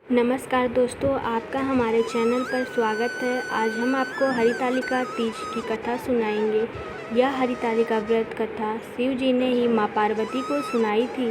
नमस्कार दोस्तों, आपका हमारे चैनल पर स्वागत है। आज हम आपको हरितालिका तीज की कथा सुनाएंगे। यह हरितालिका व्रत कथा शिव जी ने ही माँ पार्वती को सुनाई थी।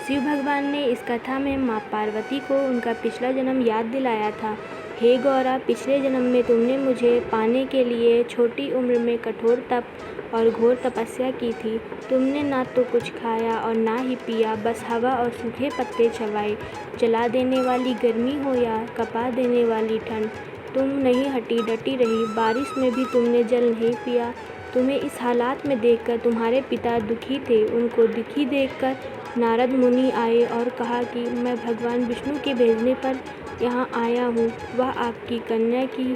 शिव भगवान ने इस कथा में माँ पार्वती को उनका पिछला जन्म याद दिलाया था। हे गौरा, पिछले जन्म में तुमने मुझे पाने के लिए छोटी उम्र में कठोर तप और घोर तपस्या की थी। तुमने ना तो कुछ खाया और ना ही पिया, बस हवा और सूखे पत्ते चबाए। जला देने वाली गर्मी हो या कपा देने वाली ठंड, तुम नहीं हटी डटी रही। बारिश में भी तुमने जल नहीं पिया। तुम्हें इस हालात में देखकर तुम्हारे पिता दुखी थे। उनको दुखी देखकर नारद मुनि आए और कहा कि मैं भगवान विष्णु के भेजने पर यहाँ आया हूँ। वह आपकी कन्या की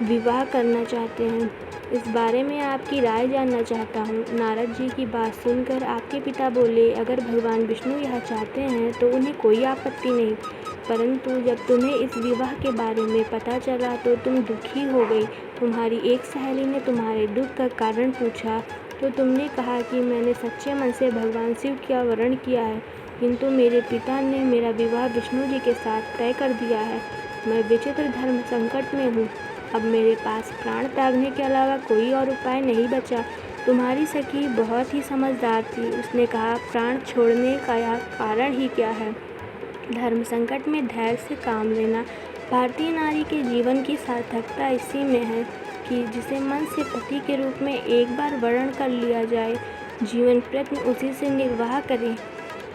विवाह करना चाहते हैं। इस बारे में आपकी राय जानना चाहता हूँ। नारद जी की बात सुनकर आपके पिता बोले, अगर भगवान विष्णु यह चाहते हैं तो उन्हें कोई आपत्ति नहीं, परंतु जब तुम्हें इस विवाह के बारे में पता चला तो तुम दुखी हो गई। तुम्हारी एक सहेली ने तुम्हारे दुख का कारण पूछा तो तुमने कहा कि मैंने सच्चे मन से भगवान शिव का वरण किया है, किंतु मेरे पिता ने मेरा विवाह विष्णु जी के साथ तय कर दिया है। मैं विचित्र धर्म संकट में हूँ। अब मेरे पास प्राण त्यागने के अलावा कोई और उपाय नहीं बचा। तुम्हारी सखी बहुत ही समझदार थी। उसने कहा, प्राण छोड़ने का यह कारण ही क्या है? धर्म संकट में धैर्य से काम लेना। भारतीय नारी के जीवन की सार्थकता इसी में है कि जिसे मन से पति के रूप में एक बार वर्ण कर लिया जाए, जीवन प्रयत्न उसी से निर्वाह करें।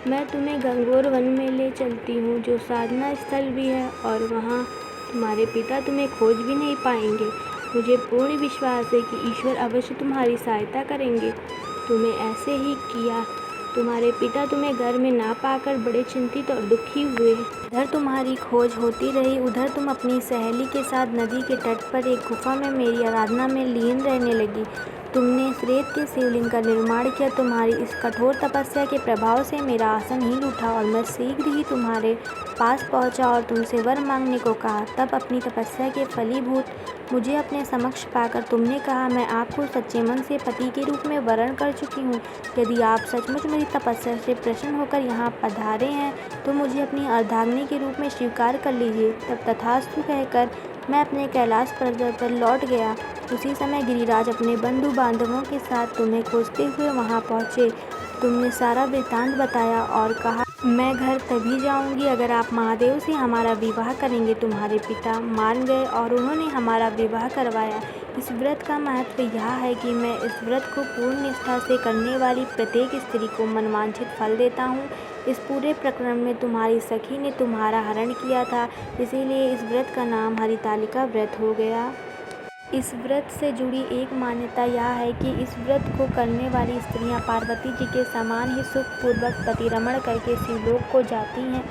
मैं तुम्हें गंगोर वन में ले चलती हूँ, जो साधना स्थल भी है, और वहाँ तुम्हारे पिता तुम्हें खोज भी नहीं पाएंगे। मुझे पूर्ण विश्वास है कि ईश्वर अवश्य तुम्हारी सहायता करेंगे। तुम्हें ऐसे ही किया। तुम्हारे पिता तुम्हें घर में ना पाकर बड़े चिंतित और दुखी हुए। इधर तुम्हारी खोज होती रही, उधर तुम अपनी सहेली के साथ नदी के तट पर एक गुफा में मेरी आराधना में लीन रहने लगी। तुमने इस रेत के शिवलिंग का निर्माण किया। तुम्हारी इस कठोर तपस्या के प्रभाव से मेरा आसन हिल उठा और मैं शीघ्र ही तुम्हारे पास पहुंचा और तुमसे वर मांगने को कहा। तब अपनी तपस्या के फलीभूत मुझे अपने समक्ष पाकर तुमने कहा, मैं आपको सच्चे मन से पति के रूप में वरण कर चुकी हूँ। यदि आप सचमुच मेरी तपस्या से प्रसन्न होकर यहाँ पधारे हैं तो मुझे अपनी अर्धांगिनी के रूप में स्वीकार कर लीजिए। तब तथास्तु कहकर मैं अपने कैलाश पर्वत पर लौट गया। उसी समय गिरिराज अपने बंधु बांधवों के साथ तुम्हें खोजते हुए वहाँ पहुँचे। तुमने सारा वृत्तांत बताया और कहा, मैं घर तभी जाऊंगी अगर आप महादेव से हमारा विवाह करेंगे। तुम्हारे पिता मान गए और उन्होंने हमारा विवाह करवाया। इस व्रत का महत्व यह है कि मैं इस व्रत को पूर्ण निष्ठा से करने वाली प्रत्येक स्त्री को मनवांछित फल देता हूँ। इस पूरे प्रकरण में तुम्हारी सखी ने तुम्हारा हरण किया था, इसीलिए इस व्रत का नाम हरितालिका व्रत हो गया। इस व्रत से जुड़ी एक मान्यता यह है कि इस व्रत को करने वाली स्त्रियां पार्वती जी के समान ही सुखपूर्वक पतिरमण करके शिवलोक को जाती हैं।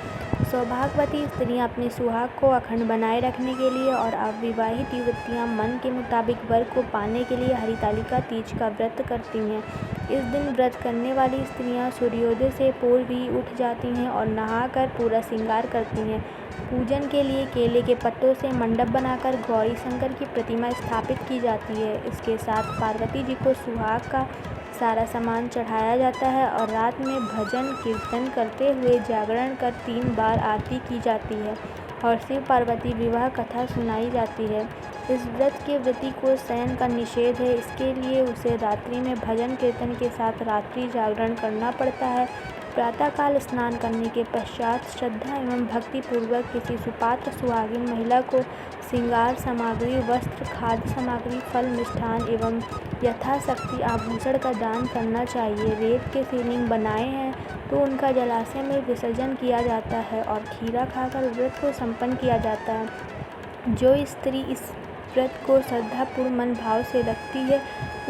सौभाग्यवती स्त्रियां अपने सुहाग को अखंड बनाए रखने के लिए और अविवाहित युवतियां मन के मुताबिक वर को पाने के लिए हरितालिका तीज का व्रत करती हैं। इस दिन व्रत करने वाली स्त्रियां सूर्योदय से पूर्व ही उठ जाती हैं और नहाकर पूरा श्रृंगार करती हैं। पूजन के लिए केले के पत्तों से मंडप बनाकर गौरी शंकर की प्रतिमा स्थापित की जाती है। इसके साथ पार्वती जी को सुहाग का सारा सामान चढ़ाया जाता है और रात में भजन कीर्तन करते हुए जागरण कर 3 बार आरती की जाती है और शिव पार्वती विवाह कथा सुनाई जाती है। इस व्रत के व्रती को शयन का निषेध है, इसके लिए उसे रात्रि में भजन कीर्तन के साथ रात्रि जागरण करना पड़ता है। प्रातःकाल स्नान करने के पश्चात श्रद्धा एवं भक्ति पूर्वक किसी सुपात्र सुहागिन महिला को श्रृंगार सामग्री, वस्त्र, खाद्य सामग्री, फल, मिष्ठान एवं यथाशक्ति आभूषण का दान करना चाहिए। रेत के शिवलिंग बनाए हैं तो उनका जलाशय में विसर्जन किया जाता है और खीरा खाकर व्रत को संपन्न किया जाता है। जो स्त्री इस व्रत को श्रद्धापूर्ण मन भाव से रखती है,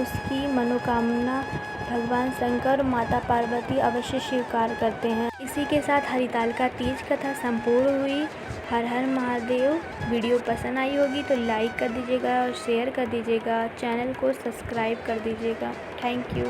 उसकी मनोकामना भगवान शंकर और माता पार्वती अवश्य स्वीकार करते हैं। इसी के साथ हरितालिका तीज कथा संपूर्ण हुई। हर हर महादेव। वीडियो पसंद आई होगी तो लाइक कर दीजिएगा और शेयर कर दीजिएगा। चैनल को सब्सक्राइब कर दीजिएगा। Thank you.